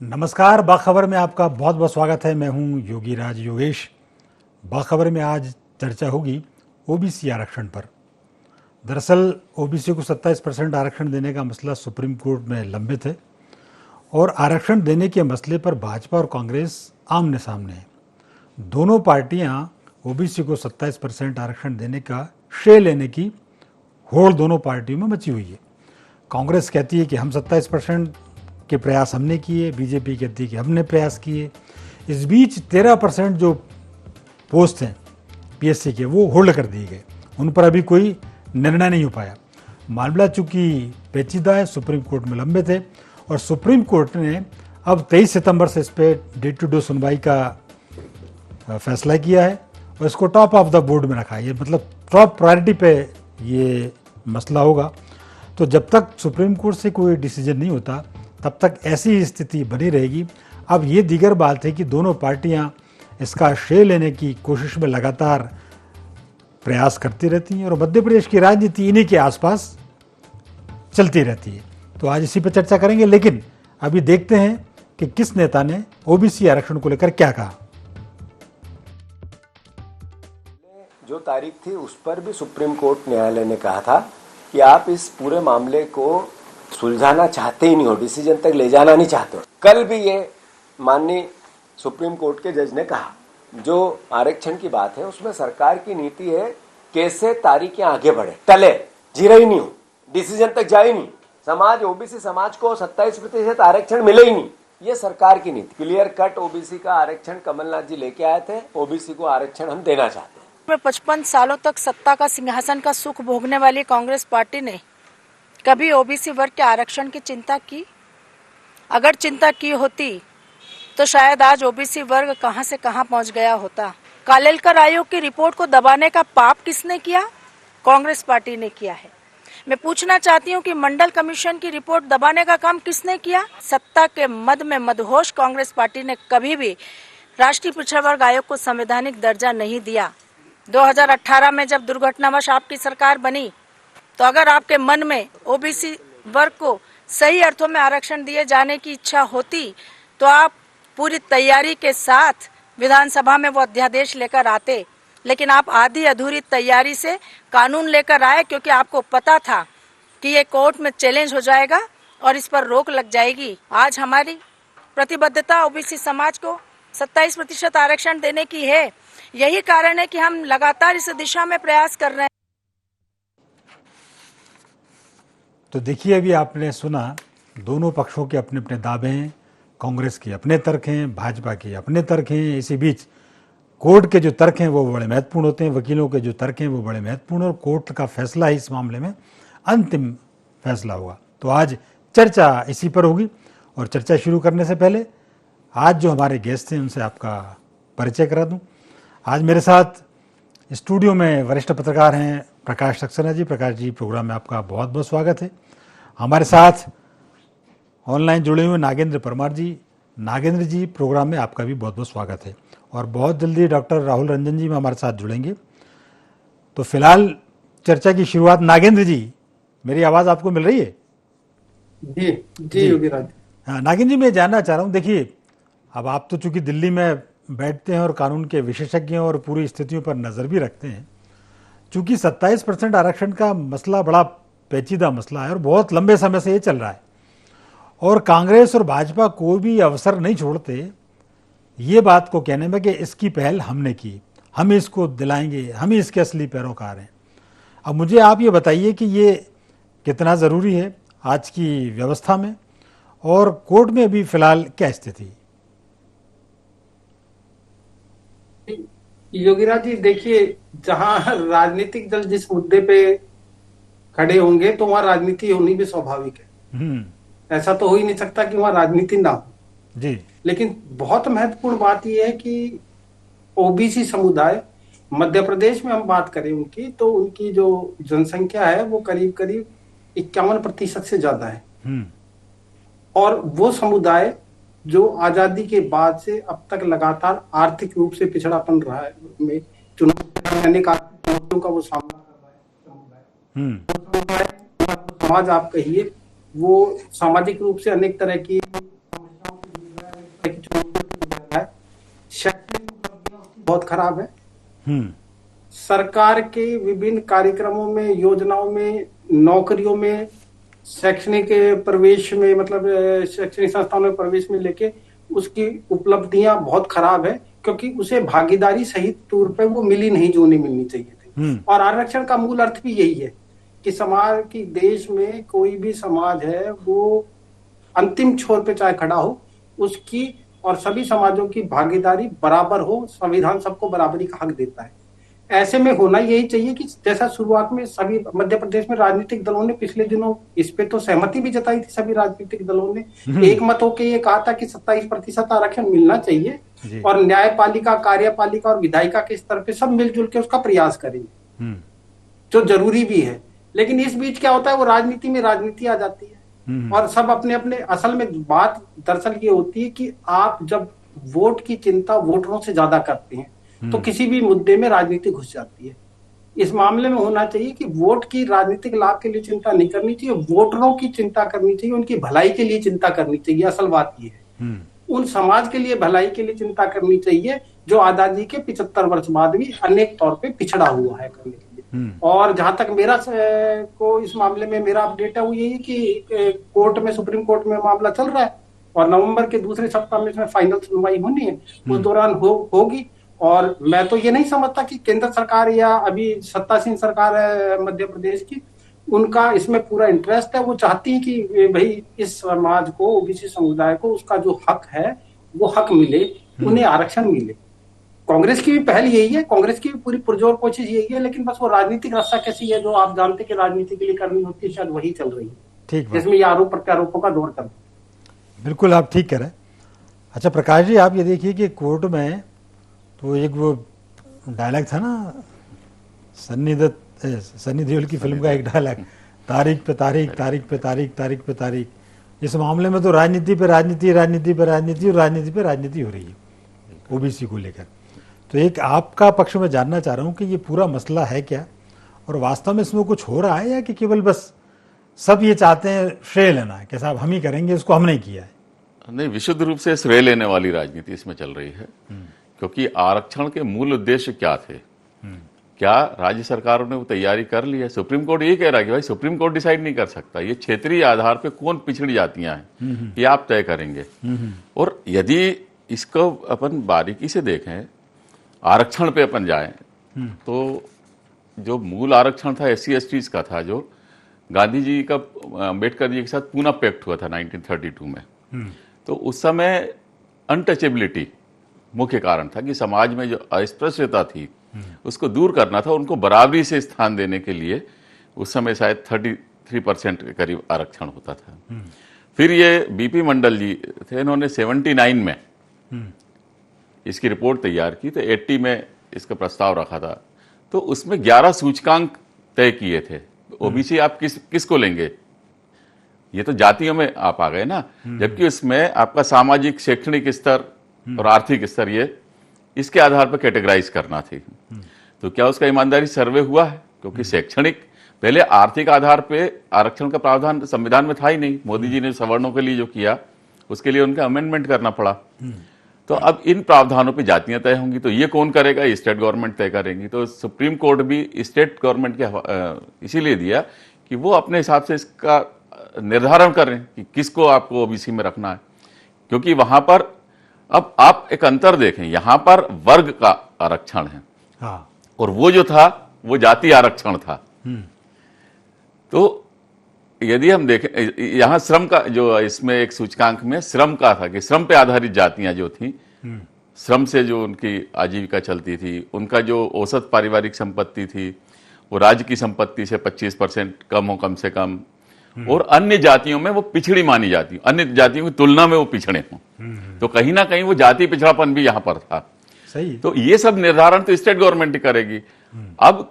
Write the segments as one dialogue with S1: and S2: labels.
S1: नमस्कार। बाखबर में आपका बहुत बहुत स्वागत है। मैं हूं योगी राज योगेश। बाखबर में आज चर्चा होगी ओबीसी आरक्षण पर। दरअसल ओबीसी को 27% आरक्षण देने का मसला सुप्रीम कोर्ट में लंबित है और आरक्षण देने के मसले पर भाजपा और कांग्रेस आमने सामने है। दोनों पार्टियां ओबीसी को 27% आरक्षण देने का श्रेय लेने की होड़ दोनों पार्टियों में मची हुई है। कांग्रेस कहती है कि हम 27% के प्रयास हमने किए, बीजेपी कहती है कि हमने प्रयास किए। इस बीच 13% जो पोस्ट हैं पीएससी के वो होल्ड कर दिए गए, उन पर अभी कोई निर्णय नहीं हो पाया। मामला चूंकि पेचीदा है, सुप्रीम कोर्ट में लंबित है और सुप्रीम कोर्ट ने अब 23 सितंबर से इस पर डे टू डे सुनवाई का फैसला किया है और इसको टॉप ऑफ द बोर्ड में रखा है। ये मतलब टॉप प्रायोरिटी पे ये मसला होगा। तो जब तक सुप्रीम कोर्ट से कोई डिसीजन नहीं होता तब तक ऐसी स्थिति बनी रहेगी। अब ये दीगर बात है कि दोनों पार्टियां इसका श्रेय लेने की कोशिश में लगातार प्रयास करती रहती हैं और मध्य प्रदेश की राजनीति इन्हीं के आसपास चलती रहती है। तो आज इसी पर चर्चा करेंगे, लेकिन अभी देखते हैं कि किस नेता ने ओबीसी आरक्षण को लेकर क्या कहा।
S2: जो तारीख थी उस पर भी सुप्रीम कोर्ट न्यायालय ने कहा था कि आप इस पूरे मामले को सुलझाना चाहते ही नहीं हो, डिसीजन तक ले जाना नहीं चाहते हो। कल भी ये माननीय सुप्रीम कोर्ट के जज ने कहा, जो आरक्षण की बात है उसमें सरकार की नीति है कैसे तारीखें आगे बढ़े, टले, जीरा ही नहीं हो, डिसीजन तक जाए नहीं, समाज ओबीसी समाज को 27% आरक्षण मिले ही नहीं। ये सरकार की नीति। क्लियर कट ओबीसी का आरक्षण कमलनाथ जी लेके आए थे। ओबीसी को आरक्षण हम देना चाहते हैं।
S3: 55 सालों तक सत्ता का सिंहासन का सुख भोगने वाली कांग्रेस पार्टी ने कभी ओबीसी वर्ग के आरक्षण की चिंता की? अगर चिंता की होती तो शायद आज ओबीसी वर्ग कहां से कहां पहुंच गया होता। कालेलकर आयोग की रिपोर्ट को दबाने का पाप किसने किया? कांग्रेस पार्टी ने किया है। मैं पूछना चाहती हूं कि मंडल कमीशन की रिपोर्ट दबाने का काम किसने किया? सत्ता के मद में मदहोश कांग्रेस पार्टी ने कभी भी राष्ट्रीय पिछड़ा वर्ग आयोग को संवैधानिक दर्जा नहीं दिया। 2018 में जब दुर्घटनावश आपकी सरकार बनी तो अगर आपके मन में ओबीसी वर्ग को सही अर्थों में आरक्षण दिए जाने की इच्छा होती तो आप पूरी तैयारी के साथ विधानसभा में वो अध्यादेश लेकर आते, लेकिन आप आधी अधूरी तैयारी से कानून लेकर आए क्योंकि आपको पता था कि ये कोर्ट में चैलेंज हो जाएगा और इस पर रोक लग जाएगी। आज हमारी प्रतिबद्धता ओबीसी समाज को 27% आरक्षण देने की है। यही कारण है कि हम लगातार इस दिशा में प्रयास कर रहे हैं।
S1: तो देखिए, अभी आपने सुना दोनों पक्षों के अपने अपने दावे हैं। कांग्रेस के अपने तर्क हैं, भाजपा के अपने तर्क हैं। इसी बीच कोर्ट के जो तर्क हैं वो बड़े महत्वपूर्ण होते हैं, वकीलों के जो तर्क हैं वो बड़े महत्वपूर्ण, और कोर्ट का फैसला ही इस मामले में अंतिम फैसला होगा। तो आज चर्चा इसी पर होगी और चर्चा शुरू करने से पहले आज जो हमारे गेस्ट हैं उनसे आपका परिचय करा दूं। आज मेरे साथ स्टूडियो में वरिष्ठ पत्रकार हैं प्रकाश सक्सेना जी। प्रकाश जी, प्रोग्राम में आपका बहुत बहुत स्वागत है। हमारे साथ ऑनलाइन जुड़े हुए नागेंद्र परमार जी। नागेंद्र जी, प्रोग्राम में आपका भी बहुत बहुत स्वागत है। और बहुत जल्दी डॉक्टर राहुल रंजन जी हमारे साथ जुड़ेंगे। तो फिलहाल चर्चा की शुरुआत, नागेंद्र जी, मेरी आवाज़ आपको मिल रही है?
S4: जी जी योगी राज।
S1: हाँ नागेंद्र जी, मैं जानना चाह रहा हूँ, देखिए अब आप तो चूंकि दिल्ली में बैठते हैं और कानून के विशेषज्ञ और पूरी स्थितियों पर नज़र भी रखते हैं। चूंकि 27% आरक्षण का मसला बड़ा पेचीदा मसला है और बहुत लंबे समय से ये चल रहा है और कांग्रेस और भाजपा कोई भी अवसर नहीं छोड़ते ये बात को कहने में कि इसकी पहल हमने की, हम इसको दिलाएंगे, हम ही इसके असली पैरोकार हैं। अब मुझे आप ये बताइए कि ये कितना ज़रूरी है आज की व्यवस्था में और कोर्ट में अभी फिलहाल क्या स्थिति है?
S4: योगीराज जी, देखिए, जहां राजनीतिक दल जिस मुद्दे पे खड़े होंगे तो वहां राजनीति होनी भी स्वाभाविक है। ऐसा तो हो ही नहीं सकता कि वहां राजनीति ना हो
S1: जी।
S4: लेकिन बहुत महत्वपूर्ण बात यह है कि ओबीसी समुदाय, मध्य प्रदेश में हम बात करें उनकी, तो उनकी जो जनसंख्या है वो करीब करीब 51% से ज्यादा है। और वो समुदाय जो आजादी के बाद से अब तक लगातार आर्थिक रूप से पिछड़ापन रहा है, में चुनौतियों का वो सामना कर रहा है। समाज आप कहिए, वो सामाजिक रूप से अनेक तरह की समस्याओं से शैक्षणिक उपलब्धियां उसकी बहुत खराब है।
S1: हम्म।
S4: सरकार के विभिन्न कार्यक्रमों में, योजनाओं में, नौकरियों में, शैक्षणिक प्रवेश में, मतलब शैक्षणिक संस्थानों में प्रवेश में लेके उसकी उपलब्धियां बहुत खराब है, क्योंकि उसे भागीदारी सही तौर पे वो मिली नहीं जो उन्हें मिलनी चाहिए थी। और आरक्षण का मूल अर्थ भी यही है कि समाज की, देश में कोई भी समाज है वो अंतिम छोर पे चाहे खड़ा हो, उसकी और सभी समाजों की भागीदारी बराबर हो। संविधान सबको बराबरी का हक देता है। ऐसे में होना यही चाहिए कि जैसा शुरुआत में सभी मध्य प्रदेश में राजनीतिक दलों ने पिछले दिनों इस पे तो सहमति भी जताई थी, सभी राजनीतिक दलों ने एक मत होकर ये कहा था कि 27% आरक्षण मिलना चाहिए और न्यायपालिका, कार्यपालिका और विधायिका के स्तर पे सब मिलजुल के उसका प्रयास करेंगे, जो जरूरी भी है। लेकिन इस बीच क्या होता है, वो राजनीति में राजनीति आ जाती है और सब अपने अपने, असल में बात दरअसल ये होती है कि आप जब वोट की चिंता वोटरों से ज्यादा करते हैं तो किसी भी मुद्दे में राजनीति घुस जाती है। इस मामले में होना चाहिए कि वोट की राजनीतिक लाभ के लिए चिंता नहीं करनी चाहिए, वोटरों की चिंता करनी चाहिए, उनकी भलाई के लिए चिंता करनी चाहिए। असल बात ये है, उन समाज के लिए, भलाई के लिए चिंता करनी चाहिए जो आजादी के 75 वर्ष बाद भी अनेक तौर पे पिछड़ा हुआ है करने के लिए। और जहां तक मेरा को इस मामले में मेरा अपडेट है वो यही कि कोर्ट में, सुप्रीम कोर्ट में मामला चल रहा है और नवंबर के दूसरे सप्ताह में इसमें फाइनल सुनवाई होनी है। उस दौरान होगी। और मैं तो ये नहीं समझता कि केंद्र सरकार या अभी सत्तासीन सरकार है मध्य प्रदेश की, उनका इसमें पूरा इंटरेस्ट है। वो चाहती है कि भाई इस समाज को, ओबीसी समुदाय को उसका जो हक है वो हक मिले, उन्हें आरक्षण मिले। कांग्रेस की भी पहल यही है, कांग्रेस की भी पूरी पुरजोर कोशिश यही है, लेकिन बस वो राजनीतिक रस्सा कैसी है जो आप जानते कि राजनीति के लिए करनी होती है, शायद वही चल रही है।
S1: ठीक,
S4: जिसमें ये आरोप प्रत्यारोपों का दौर चल।
S1: बिल्कुल आप ठीक कह रहे हैं। अच्छा प्रकाश जी, आप ये देखिए कि कोर्ट में तो एक वो डायलॉग था ना, सन्नी देओल की फिल्म का एक डायलॉग, तारीख पे तारीख, तारीख पे तारीख, तारीख पे तारीख। इस मामले में तो राजनीति पे राजनीति, राजनीति पे राजनीति और राजनीति पे राजनीति हो रही है ओबीसी को लेकर। तो एक आपका पक्ष में जानना चाह रहा हूँ कि ये पूरा मसला है क्या, और वास्तव में इसमें कुछ हो रहा है या कि केवल बस सब ये चाहते हैं श्रेय लेना है कि साहब हम ही करेंगे, इसको हमने किया है?
S5: नहीं, विशुद्ध रूप से श्रेय लेने वाली राजनीति इसमें चल रही है। क्योंकि आरक्षण के मूल उद्देश्य क्या थे, क्या राज्य सरकारों ने वो तैयारी कर ली है? सुप्रीम कोर्ट ये कह रहा है कि भाई सुप्रीम कोर्ट डिसाइड नहीं कर सकता, ये क्षेत्रीय आधार पे कौन पिछड़ी जातियां हैं ये आप तय करेंगे। और यदि इसको अपन बारीकी से देखें, आरक्षण पे अपन जाएं, तो जो मूल आरक्षण था SC STs का था, जो गांधी जी का अम्बेडकर जी के साथ पूना पैक्ट हुआ था 1932 में, तो उस समय अनटचेबिलिटी मुख्य कारण था कि समाज में जो अस्पृश्यता थी उसको दूर करना था, उनको बराबरी से स्थान देने के लिए उस समय शायद 33% के करीब आरक्षण होता था। फिर ये बीपी मंडल जी थे, इन्होंने 79 में इसकी रिपोर्ट तैयार की, तो 80 में इसका प्रस्ताव रखा था। तो उसमें 11 सूचकांक तय किए थे। ओबीसी आप किसको लेंगे, ये तो जातियों में आप आ गए ना, जबकि उसमें आपका सामाजिक, शैक्षणिक स्तर और आर्थिक स्तर, ये इसके आधार पर कैटेगराइज करना थी। तो क्या उसका ईमानदारी सर्वे हुआ है? क्योंकि शैक्षणिक, पहले आर्थिक आधार पे आरक्षण का प्रावधान संविधान में था ही नहीं। मोदी जी ने सवर्णों के लिए जो किया उसके लिए उनका अमेंडमेंट करना पड़ा। तो अब इन प्रावधानों पे जातियां तय होंगी, तो ये कौन करेगा? स्टेट गवर्नमेंट तय करेंगी। तो सुप्रीम कोर्ट भी स्टेट गवर्नमेंट के इसीलिए दिया कि वो अपने हिसाब से इसका निर्धारण करें कि किसको आपको ओबीसी में रखना है। क्योंकि वहां पर अब आप एक अंतर देखें, यहां पर वर्ग का आरक्षण है,
S1: हाँ,
S5: और वो जो था वो जाति आरक्षण था। तो यदि हम देखें, यहां श्रम का जो, इसमें एक सूचकांक में श्रम का था कि श्रम पे आधारित जातियां जो थी, श्रम से जो उनकी आजीविका चलती थी, उनका जो औसत पारिवारिक संपत्ति थी वो राज्य की संपत्ति से 25% कम हो कम से कम, और अन्य जातियों में वो पिछड़ी मानी जाती, अन्य जातियों की तुलना में वो पिछड़े हों। तो कहीं ना कहीं वो जाति पिछड़ापन भी यहां पर था।
S1: सही।
S5: तो ये सब निर्धारण तो स्टेट गवर्नमेंट ही करेगी। अब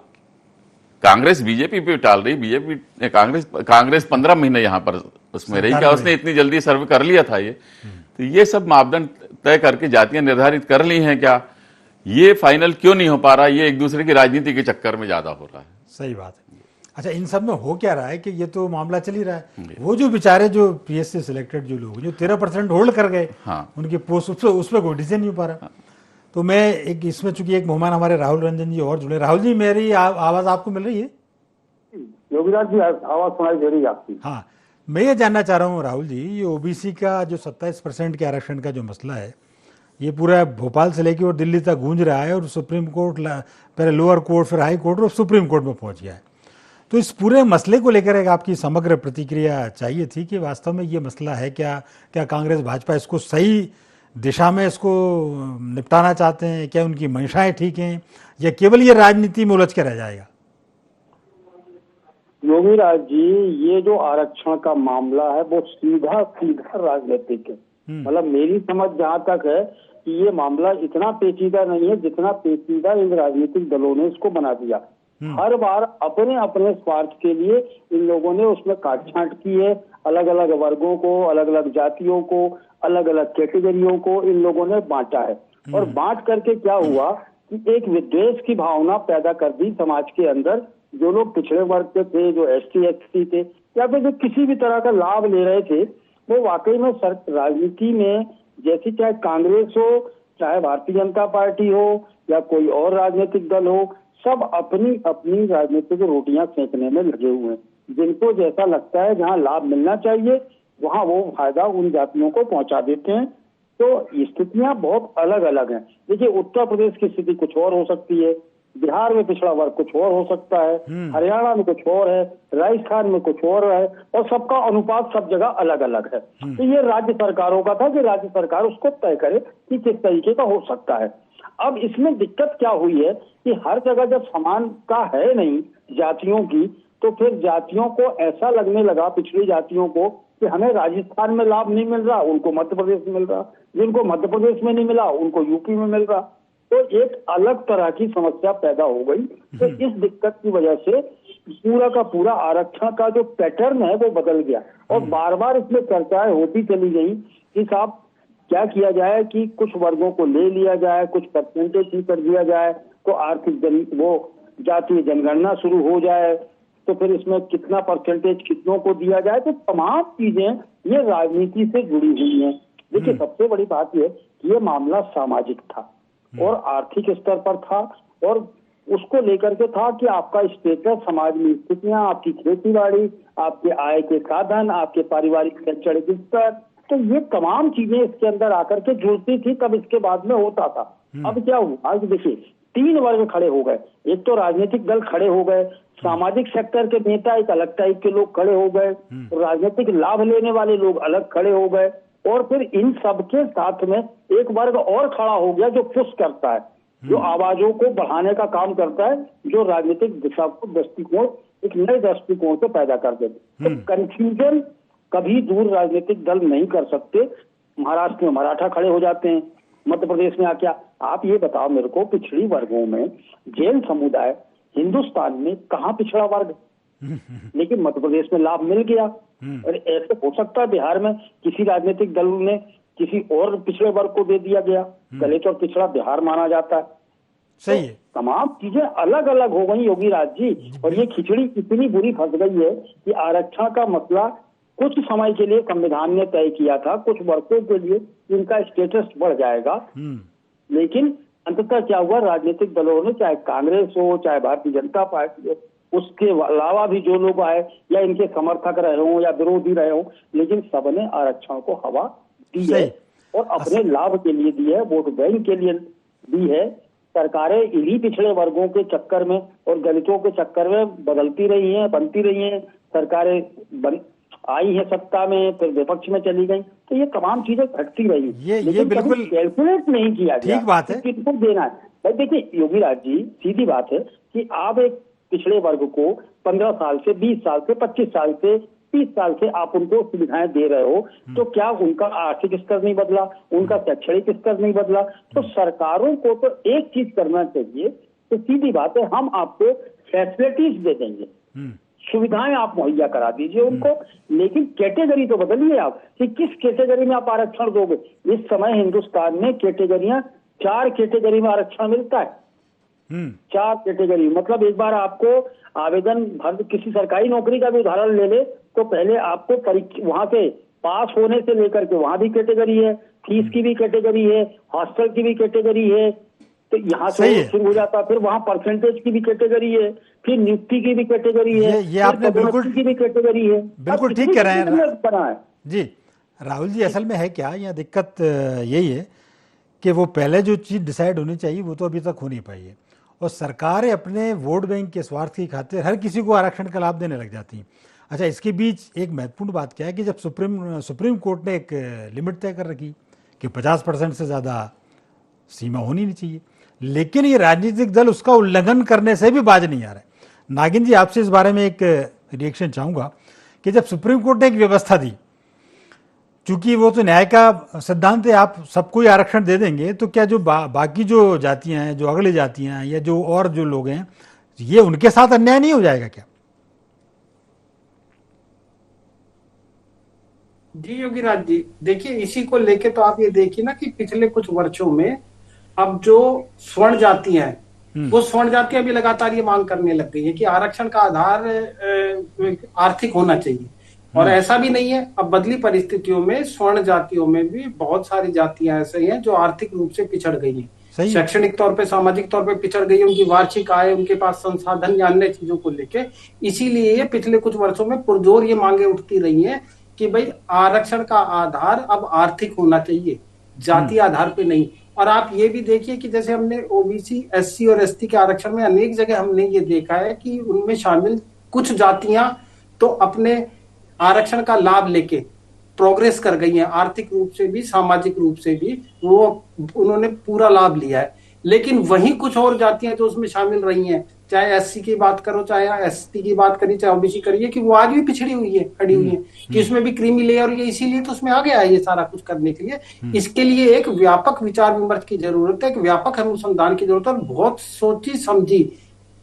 S5: कांग्रेस बीजेपी पे टाल रही, बीजेपी कांग्रेस 15 महीने यहां पर उसमें रही, क्या उसने इतनी जल्दी सर्वे कर लिया था? ये तो ये सब मापदंड तय करके जातियां निर्धारित कर ली हैं, क्या ये फाइनल क्यों नहीं हो पा रहा? ये एक दूसरे की राजनीति के चक्कर में ज्यादा हो रहा है।
S1: सही बात है। अच्छा, इन सब में हो क्या रहा है कि ये तो मामला चल ही रहा है, वो जो बेचारे जो पीएस से सिलेक्टेड जो लोग जो 13% होल्ड कर गए,
S5: हाँ,
S1: उनकी पोस्ट, उस पर कोई डिसीजन नहीं हो पा रहा। तो मैं एक इसमें चूंकि एक मेहमान हमारे राहुल रंजन जी और जुड़े। राहुल जी, मेरी आवाज़ आपको मिल रही है?
S6: योगीराज जी आवाज सुनाई दे रही है आपकी।
S1: हाँ, मैं ये जानना चाह रहा हूँ राहुल जी, ये ओबीसी का जो 27% के आरक्षण का जो मसला है, ये पूरा भोपाल से लेकर और दिल्ली तक गूंज रहा है और सुप्रीम कोर्ट, पहले लोअर कोर्ट, फिर हाई कोर्ट और सुप्रीम कोर्ट में पहुंच गया है। तो इस पूरे मसले को लेकर एक आपकी समग्र प्रतिक्रिया चाहिए थी कि वास्तव में ये मसला है क्या? क्या कांग्रेस भाजपा इसको सही दिशा में इसको निपटाना चाहते हैं? क्या उनकी मंशाएं ठीक हैं या केवल ये राजनीति में उलझ के रह जाएगा?
S6: योगीराज जी, ये जो आरक्षण का मामला है वो सीधा सीधा राजनीतिक है। मतलब मेरी समझ जहाँ तक है कि ये मामला इतना पेचीदा नहीं है जितना पेचीदा इन राजनीतिक दलों ने इसको बना दिया। हर बार अपने अपने स्वार्थ के लिए इन लोगों ने उसमें काट छांट की है। अलग अलग वर्गों को, अलग अलग जातियों को, अलग अलग कैटेगरियों को इन लोगों ने बांटा है। और बांट करके क्या हुआ कि एक विद्वेष की भावना पैदा कर दी समाज के अंदर। जो लोग पिछड़े वर्ग के थे, जो ST SC थे, या फिर जो किसी भी तरह का लाभ ले रहे थे, वो वाकई में राजनीति में, जैसे चाहे कांग्रेस हो, चाहे भारतीय जनता पार्टी हो या कोई और राजनीतिक दल हो, सब अपनी अपनी राजनीतिक रोटियां सेकने में लगे हुए हैं। जिनको जैसा लगता है जहां लाभ मिलना चाहिए वहां वो फायदा उन जातियों को पहुंचा देते हैं। तो स्थितियां बहुत अलग अलग हैं। देखिए, उत्तर प्रदेश की स्थिति कुछ और हो सकती है, बिहार में पिछड़ा वर्ग कुछ और हो सकता है, हरियाणा में कुछ और है, राजस्थान में कुछ और है, और सबका अनुपात सब जगह अलग अलग है। तो ये राज्य सरकारों का था कि राज्य सरकार उसको तय करे कि किस तरीके का हो सकता है। अब इसमें दिक्कत क्या हुई है कि हर जगह जब समान का है नहीं जातियों की, तो फिर जातियों को ऐसा लगने लगा, पिछड़ी जातियों को, कि हमें राजस्थान में लाभ नहीं मिल रहा, उनको मध्य प्रदेश में मिल रहा, जिनको मध्य प्रदेश में नहीं मिला उनको यूपी में मिल रहा। तो एक अलग तरह की समस्या पैदा हो गई। तो इस दिक्कत की वजह से पूरा का पूरा आरक्षण का जो पैटर्न है वो बदल गया। और बार बार इसमें चर्चाएं होती चली गई कि साहब क्या किया जाए कि कुछ वर्गों को ले लिया जाए, कुछ परसेंटेज ही कर दिया जाए, तो आर्थिक वो जातीय जनगणना शुरू हो जाए, तो फिर इसमें कितना परसेंटेज कितनों को दिया जाए। तो तमाम चीजें ये राजनीति से जुड़ी हुई हैं। देखिए, सबसे बड़ी बात यह कि ये मामला सामाजिक था और आर्थिक स्तर पर था, और उसको लेकर के था कि आपका स्टेटस, समाज में स्थितियां, आपकी खेती बाड़ी, आपके आय के साधन, आपके पारिवारिक शैक्षणिक स्तर, तो ये तमाम चीजें इसके अंदर आकर के जुड़ती थी, तब इसके बाद में होता था। अब क्या हुआ, आज देखिए 3 वर्ग खड़े हो गए। एक तो राजनीतिक दल खड़े हो गए, सामाजिक सेक्टर के नेता एक अलग टाइप के लोग खड़े हो गए, राजनीतिक लाभ लेने वाले लोग अलग खड़े हो गए, और फिर इन सबके साथ में एक वर्ग और खड़ा हो गया जो पुश करता है, जो आवाजों को बढ़ाने का काम करता है, जो राजनीतिक दिशा को, दृष्टिकोण, एक नए दृष्टिकोण से पैदा कर देते। तो कंफ्यूजन कभी दूर राजनीतिक दल नहीं कर सकते। महाराष्ट्र में मराठा खड़े हो जाते हैं, मध्य प्रदेश में क्या, आप ये बताओ मेरे को, पिछड़ी वर्गों में जैन समुदाय हिंदुस्तान में कहाँ पिछड़ा वर्ग, लेकिन मध्य प्रदेश में लाभ मिल गया। और ऐसे हो सकता है बिहार में किसी राजनीतिक दल ने किसी और पिछड़े वर्ग को दे दिया गया, दलित और पिछड़ा बिहार माना जाता है।
S1: सही है।
S6: तो तमाम चीजें अलग अलग हो गई योगी राज जी, और ये खिचड़ी इतनी बुरी फंस गई है कि आरक्षण का मसला कुछ समय के लिए संविधान ने तय किया था, कुछ वर्गों के लिए इनका स्टेटस बढ़ जाएगा, लेकिन अंततः क्या हुआ, राजनीतिक दलों ने, चाहे कांग्रेस हो, चाहे भारतीय जनता पार्टी हो, उसके अलावा भी जो लोग आए या इनके समर्थक रहे हों या विरोधी रहे हों, लेकिन सबने आरक्षण को हवा दी है और अपने लाभ के लिए दी है, वोट बैंक के लिए दी है। सरकारें इन्हीं पिछड़े वर्गों के चक्कर में और दलितों के चक्कर में बदलती रही हैं, बनती रही हैं। सरकारें आई है सत्ता में, फिर विपक्ष में चली गई, तो ये तमाम चीजें घटती रही।
S1: ये बिल्कुल
S6: कैलकुलेट नहीं किया गया,
S1: ठीक बात है,
S6: किसको देना है। भाई देखिए योगी राज जी, सीधी बात है कि आप एक पिछड़े वर्ग को 15 साल से, 20 साल से, 25 साल से, 30 साल से आप उनको सुविधाएं दे रहे हो, तो क्या उनका आर्थिक स्तर नहीं बदला, उनका शैक्षणिक स्तर नहीं बदला? तो सरकारों को तो एक चीज करना चाहिए, तो सीधी बात है, हम आपको फैसिलिटीज दे देंगे, सुविधाएं आप मुहैया करा दीजिए उनको, लेकिन कैटेगरी तो बदलिए आप कि किस कैटेगरी में आप आरक्षण दोगे। इस समय हिंदुस्तान में कैटेगरियां, 4 कैटेगरी में आरक्षण मिलता है। 4 कैटेगरी, मतलब एक बार आपको आवेदन भर, किसी सरकारी नौकरी का भी उदाहरण ले ले, तो पहले आपको वहां से पास होने से लेकर के वहां भी कैटेगरी है, फीस की भी कैटेगरी है, हॉस्टल की भी कैटेगरी है, तो यहाँ
S1: सही
S6: से
S1: है।
S6: शुरू हो जाता है। फिर वहाँ परसेंटेज की भी कैटेगरी है, फिर नियुक्ति की भी कैटेगरी है,
S1: ये आपने
S6: फिर पदोन्नति
S1: बिल्कुल-
S6: की भी कैटेगरी है।
S1: बिल्कुल
S6: अब
S1: ठीक
S6: इतनी
S1: कह रहे हैं।
S6: झंझट बना है।
S1: जी राहुल जी, असल में है क्या, यहाँ दिक्कत यही है कि वो पहले जो चीज़ डिसाइड होनी चाहिए वो तो अभी तक हो नहीं पाई है, और सरकारें अपने वोट बैंक के स्वार्थ की खातिर हर किसी को आरक्षण का लाभ देने लग जाती हैं। अच्छा, इसके बीच एक महत्वपूर्ण बात क्या है कि जब सुप्रीम कोर्ट ने एक लिमिट तय कर रखी कि 50% से ज़्यादा सीमा होनी नहीं चाहिए, लेकिन ये राजनीतिक दल उसका उल्लंघन करने से भी बाज नहीं आ रहे। नागिन जी, आपसे इस बारे में एक रिएक्शन चाहूँगा कि जब सुप्रीम कोर्ट ने एक व्यवस्था दी, चूंकि वो तो न्याय का सिद्धांत है, आप सबको ही आरक्षण दे देंगे, तो क्या जो बाकी जो जातियां हैं, जो अगली जातियां हैं या जो और जो लोग हैं, ये उनके साथ अन्याय नहीं हो जाएगा क्या?
S4: जी योगीराज जी, देखिए इसी को लेके तो आप ये देखिए ना कि पिछले कुछ वर्षों में अब जो स्वर्ण जातियां हैं, वो स्वर्ण जातियां भी लगातार ये मांग करने लग गई है कि आरक्षण का आधार आर्थिक होना चाहिए। और ऐसा भी नहीं है, अब बदली परिस्थितियों में स्वर्ण जातियों में भी बहुत सारी जातियां ऐसे हैं जो आर्थिक रूप से पिछड़ गई हैं,
S1: सही।
S4: शैक्षणिक तौर पे, सामाजिक तौर पे पिछड़ गई है, उनकी वार्षिक आय, उनके पास संसाधन या अन्य चीजों को लेके। इसीलिए ये पिछले कुछ वर्षों में पुरजोर ये मांगे उठती रही हैं कि भाई आरक्षण का आधार अब आर्थिक होना चाहिए, जाति आधार पे नहीं। और आप ये भी देखिए कि जैसे हमने ओबीसी, एससी और एसटी के आरक्षण में अनेक जगह हमने ये देखा है कि उनमें शामिल कुछ जातियां तो अपने आरक्षण का लाभ लेके प्रोग्रेस कर गई हैं, आर्थिक रूप से भी, सामाजिक रूप से भी वो उन्होंने पूरा लाभ लिया है। लेकिन वहीं कुछ और जातियां जो उसमें शामिल रही हैं, चाहे एससी की बात करो, चाहे एसटी की बात करिए, चाहे ओबीसी करिए, कि वो आज भी पिछड़ी हुई है, खड़ी हुई है, कि उसमें भी क्रीमी लेयर, ये इसीलिए तो उसमें आ गया है ये सारा कुछ करने के लिए। इसके लिए एक व्यापक विचार विमर्श की जरूरत है, एक व्यापक अनुसंधान की जरूरत है, बहुत सोची समझी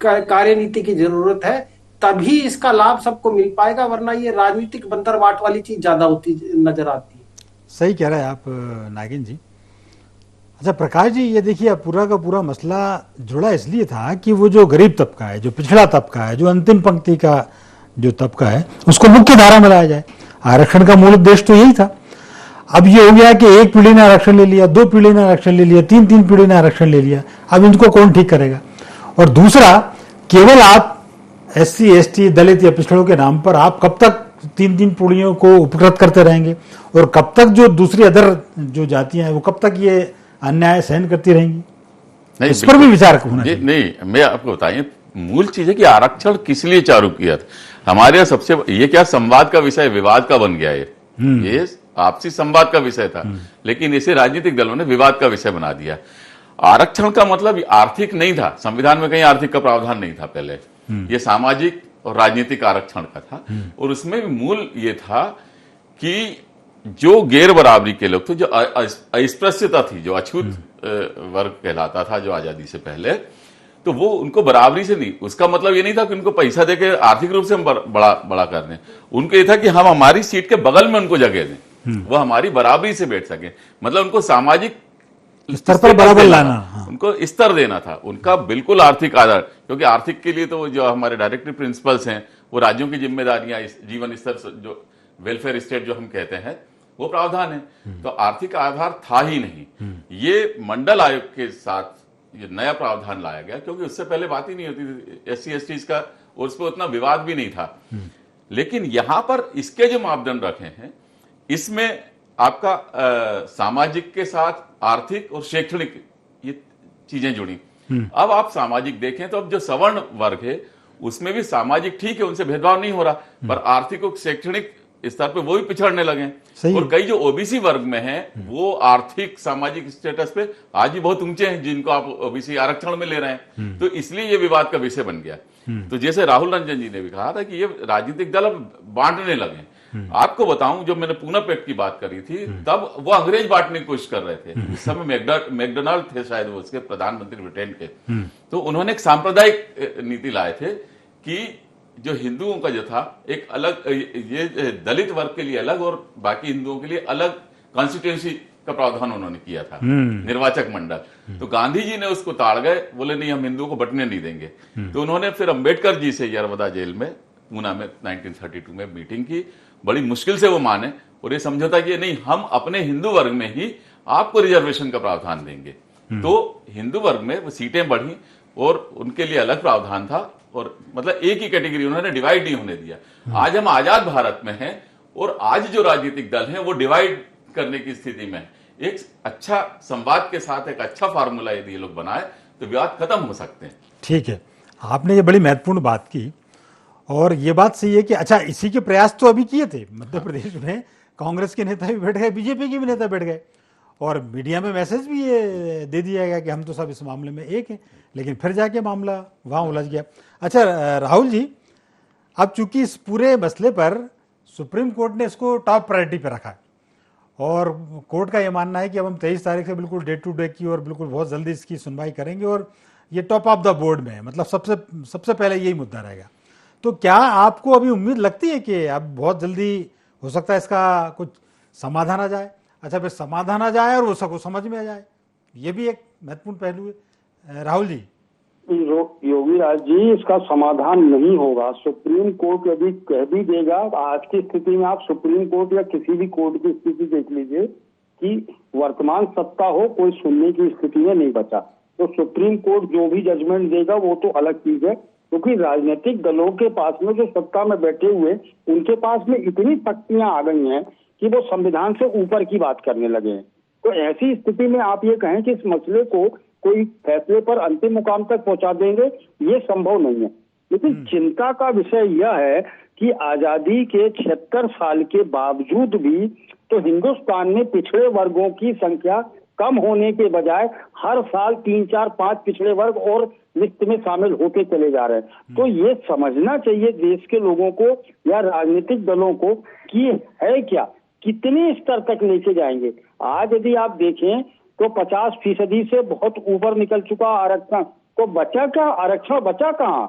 S4: कार्यनीति की जरूरत है, तभी इसका लाभ सबको मिल पाएगा, वरना ये राजनीतिक बंदरबाट वाली चीज ज्यादा होती नजर आती है।
S1: सही कह रहे हैं आप नागिन जी। अच्छा प्रकाश जी, ये देखिए पूरा का पूरा मसला जुड़ा इसलिए था कि वो जो गरीब तबका है, जो पिछड़ा तबका है, जो अंतिम पंक्ति का जो तबका है, उसको मुख्य धारा में लाया जाए। आरक्षण का मूल उद्देश्य तो यही था। अब ये हो गया कि एक पीढ़ी ने आरक्षण ले लिया, 2 पीढ़ी ने आरक्षण ले लिया, 3 पीढ़ी ने आरक्षण ले लिया, अब इनको कौन ठीक करेगा? और दूसरा, केवल आप एससी, एसटी, दलित या पिछड़ों के नाम पर आप कब तक 3 पीढ़ियों को उपकृत करते रहेंगे, और कब तक जो दूसरी अदर जो जातियां हैं वो कब तक ये अन्याय सहन करती रहेंगी?
S5: नहीं,
S1: इस पर भी विचार होना
S5: जी
S1: चाहिए।
S5: नहीं, मैं आपको बताइए, मूल चीज है कि आरक्षण किस लिए चालू किया था। हमारे यहाँ सबसे ये क्या संवाद का विषय, विवाद का बन गया ये आपसी संवाद का विषय था, लेकिन इसे राजनीतिक दलों ने विवाद का विषय बना दिया। आरक्षण का मतलब आर्थिक नहीं था, संविधान में कहीं आर्थिक का प्रावधान नहीं था पहले, ये सामाजिक और राजनीतिक आरक्षण का था। और उसमें भी मूल ये था कि जो गैर बराबरी के लोग थे, जो अस्पृश्यता थी, जो अछूत वर्ग कहलाता था जो आजादी से पहले, तो वो उनको बराबरी से नहीं, उसका मतलब ये नहीं था कि उनको पैसा देके आर्थिक रूप से हम बड़ा कर दें, उनको ये था कि हम हमारी सीट के बगल में उनको जगह दें, वो हमारी बराबरी से बैठ सके, मतलब उनको सामाजिक
S1: स्तर पर बराबर लाना, हाँ।
S5: उनको स्तर देना था, उनका बिल्कुल आर्थिक आधार, क्योंकि आर्थिक के लिए तो जो हमारे डायरेक्टिव प्रिंसिपल्स हैं, वो राज्यों की जिम्मेदारियां, जीवन स्तर, जो वेलफेयर स्टेट जो हम कहते हैं, वो प्रावधान है। तो आर्थिक आधार था ही नहीं। ये मंडल आयोग के साथ ये नया प्रावधान लाया गया, क्योंकि उससे पहले बात ही नहीं होती थी एससी एसटी का, और उस पर उतना विवाद भी नहीं था। लेकिन यहां पर इसके जो मापदंड रखे हैं, इसमें आपका सामाजिक के साथ आर्थिक और शैक्षणिक ये चीजें जुड़ी। अब आप सामाजिक देखें तो अब जो सवर्ण वर्ग है उसमें भी सामाजिक ठीक है, उनसे भेदभाव नहीं हो रहा, पर आर्थिक और शैक्षणिक स्तर पे वो भी पिछड़ने लगे। और कई जो ओबीसी वर्ग में हैं वो आर्थिक सामाजिक स्टेटस पे आज भी बहुत ऊंचे हैं, जिनको आप ओबीसी आरक्षण में ले रहे हैं। तो इसलिए ये विवाद का विषय बन गया। तो जैसे राहुल रंजन जी ने भी कहा था कि ये राजनीतिक दल अब बांटने लगे। आपको बताऊं, जब मैंने पूना पैक्ट की बात करी थी, तब वो अंग्रेज बांटने की कोशिश कर रहे थे। इस समय मैकडोनाल्ड थे शायद वो उसके प्रधानमंत्री ब्रिटेन के, तो उन्होंने एक सांप्रदायिक नीति लाए थे कि जो हिंदुओं का जो था एक अलग, ये दलित वर्ग के लिए अलग और बाकी हिंदुओं के लिए अलग कॉन्स्टिट्यूंसी का प्रावधान उन्होंने किया था, निर्वाचक मंडल। तो गांधी जी ने उसको ताड़ गए, बोले नहीं हम हिंदुओं को बंटने नहीं देंगे। तो उन्होंने फिर अंबेडकर जी से यरवदा जेल में, पूना में 1932 में मीटिंग की, बड़ी मुश्किल से वो माने और ये समझौता किया नहीं, हम अपने हिंदू वर्ग में ही आपको रिजर्वेशन का प्रावधान देंगे। तो हिंदू वर्ग में वो सीटें बढ़ी और उनके लिए अलग प्रावधान था, और मतलब एक ही कैटेगरी उन्होंने डिवाइड नहीं होने दिया। आज हम आजाद भारत में हैं और आज जो राजनीतिक दल हैं वो डिवाइड करने की स्थिति में है। एक अच्छा संवाद के साथ एक अच्छा फार्मूला यदि ये लोग बनाए तो विवाद खत्म हो सकते हैं।
S1: ठीक है, आपने ये बड़ी महत्वपूर्ण बात की, और ये बात सही है कि अच्छा इसी के प्रयास तो अभी किए थे मध्य प्रदेश में, कांग्रेस के नेता भी बैठ गए, बीजेपी के भी नेता बैठ गए, और मीडिया में मैसेज भी ये दे दिया गया कि हम तो सब इस मामले में एक हैं, लेकिन फिर जाके मामला वहाँ उलझ गया। अच्छा राहुल जी, अब चूंकि इस पूरे मसले पर सुप्रीम कोर्ट ने इसको टॉप प्रायोरिटी पर रखा है, और कोर्ट का ये मानना है कि अब हम 23 तारीख से बिल्कुल डे टू डे की और बिल्कुल बहुत जल्दी इसकी सुनवाई करेंगे, और ये टॉप ऑफ द बोर्ड में है, मतलब सबसे पहले यही मुद्दा रहेगा। तो क्या आपको अभी उम्मीद लगती है कि अब बहुत जल्दी हो सकता है इसका कुछ समाधान आ जाए? अच्छा, फिर समाधान आ जाए और वो सबको समझ में आ जाए, ये भी एक महत्वपूर्ण पहलू है। राहुल जी।
S6: योगी राज जी, इसका समाधान नहीं होगा। सुप्रीम कोर्ट यदि कह भी देगा, आज की स्थिति में आप सुप्रीम कोर्ट या किसी भी कोर्ट की स्थिति देख लीजिए कि वर्तमान सत्ता हो, कोई सुनने की स्थिति में नहीं बचा। तो सुप्रीम कोर्ट जो भी जजमेंट देगा वो तो अलग चीज है, क्योंकि राजनीतिक दलों के पास में जो सत्ता में बैठे हुए, उनके पास में इतनी शक्तियां आ गई हैं कि वो संविधान से ऊपर की बात करने लगे हैं। तो ऐसी स्थिति में आप ये कहें कि इस मसले को कोई फैसले पर अंतिम मुकाम तक पहुंचा देंगे, ये संभव नहीं है। लेकिन चिंता का विषय यह है कि आजादी के 76 साल के बावजूद भी तो हिंदुस्तान में पिछड़े वर्गों की संख्या कम होने के बजाय हर साल 3, 4, 5 पिछड़े वर्ग और लिस्ट में शामिल होते चले जा रहे हैं। तो ये समझना चाहिए देश के लोगों को या राजनीतिक दलों को कि है क्या, कितने स्तर तक लेके जाएंगे। आज यदि आप देखें तो 50% से बहुत ऊपर निकल चुका आरक्षण, तो बचा क्या? आरक्षण बचा कहाँ?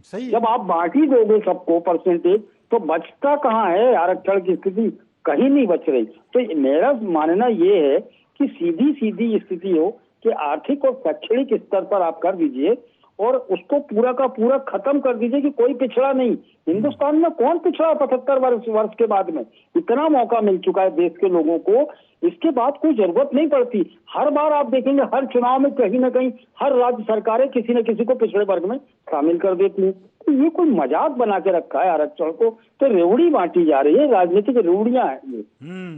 S1: सही।
S6: जब आप बांटी दोगे सबको परसेंटेज, तो बचता कहाँ है? आरक्षण की स्थिति कहीं नहीं बच रही। तो मेरा मानना ये है कि सीधी सीधी स्थिति हो कि आर्थिक और शैक्षणिक स्तर पर आप कर दीजिए और उसको पूरा का पूरा खत्म कर दीजिए कि कोई पिछड़ा नहीं। हिंदुस्तान में कौन पिछड़ा? 75 वर्ष के बाद में इतना मौका मिल चुका है देश के लोगों को, इसके बाद कोई जरूरत नहीं पड़ती। हर बार आप देखेंगे हर चुनाव में कहीं ना कहीं हर राज्य सरकारें किसी न किसी को पिछड़े वर्ग में शामिल कर देती हैं। तो ये कोई मजाक बना के रखा है आरक्षण को, तो रेवड़ी बांटी जा रही है, राजनीतिक रेवड़ियां हैं ये।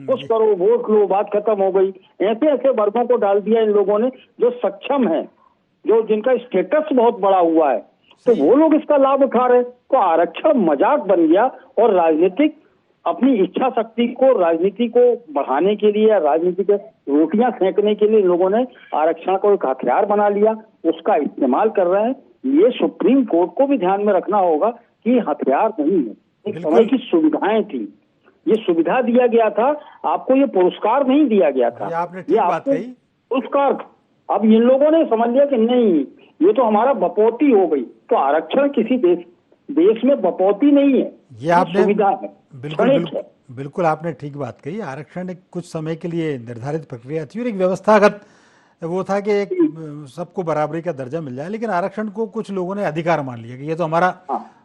S6: कुछ करो, वोट लो, बात खत्म हो गई। ऐसे ऐसे वर्गों को डाल दिया इन लोगों ने जो सक्षम है, जो जिनका स्टेटस बहुत बड़ा हुआ है, तो वो लोग इसका लाभ उठा रहे। तो आरक्षण मजाक बन गया और राजनीतिक अपनी इच्छा शक्ति को, राजनीति को बढ़ाने के लिए, राजनीति के रोटियां सेंकने के लिए लोगों ने आरक्षण को एक हथियार बना लिया, उसका इस्तेमाल कर रहे हैं। ये सुप्रीम कोर्ट को भी ध्यान में रखना होगा कि हथियार नहीं है, एक समय की सुविधाएं थी, ये सुविधा दिया गया था आपको, ये पुरस्कार नहीं दिया गया था।
S1: ये आपको
S6: पुरस्कार अब इन लोगों ने समझ लिया कि नहीं, ये तो हमारा बपौती हो गई। तो आरक्षण किसी देश में बपौती नहीं है,
S1: ये आपने
S6: सुविधा है।
S1: बिल्कुल आपने ठीक बात कही। आरक्षण एक कुछ समय के लिए निर्धारित प्रक्रिया थी और एक व्यवस्थागत वो था कि एक सबको बराबरी का दर्जा मिल जाए, लेकिन आरक्षण को कुछ लोगों ने अधिकार मान लिया कि ये तो हमारा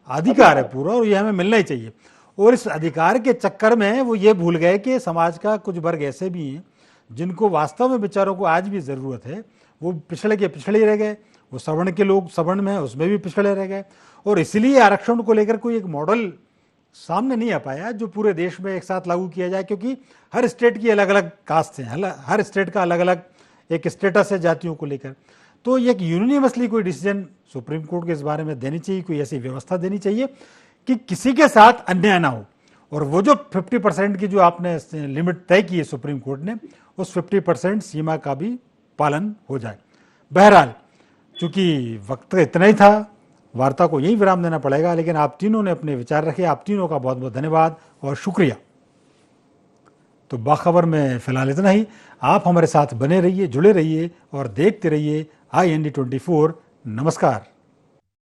S1: अधिकार है पूरा और ये हमें मिलना ही चाहिए। और इस अधिकार के चक्कर में वो ये भूल गए कि समाज का कुछ वर्ग ऐसे भी हैं जिनको वास्तव में बेचारों को आज भी ज़रूरत है, वो पिछड़े के पिछड़े ही रह गए। वो सवर्ण के लोग सवर्ण में उसमें भी पिछड़े रह गए, और इसलिए आरक्षण को लेकर कोई एक मॉडल सामने नहीं आ पाया जो पूरे देश में एक साथ लागू किया जाए, क्योंकि हर स्टेट की अलग अलग कास्ट हैं, हर स्टेट का अलग अलग एक स्टेटस है जातियों को लेकर। तो एक यूनिवर्सली कोई डिसीजन सुप्रीम कोर्ट के इस बारे में देनी चाहिए, कोई ऐसी व्यवस्था देनी चाहिए कि किसी के साथ अन्याय ना हो। और वो जो 50% की जो आपने लिमिट तय की है सुप्रीम कोर्ट ने, उस 50% सीमा का भी पालन हो जाए। बहरहाल चूंकि वक्त इतना ही था, वार्ता को यही विराम देना पड़ेगा, लेकिन आप तीनों ने अपने विचार रखे, आप तीनों का बहुत बहुत धन्यवाद और शुक्रिया। तो बाखबर में फिलहाल इतना ही। आप हमारे साथ बने रहिए, जुड़े रहिए और देखते रहिए IND24। नमस्कार।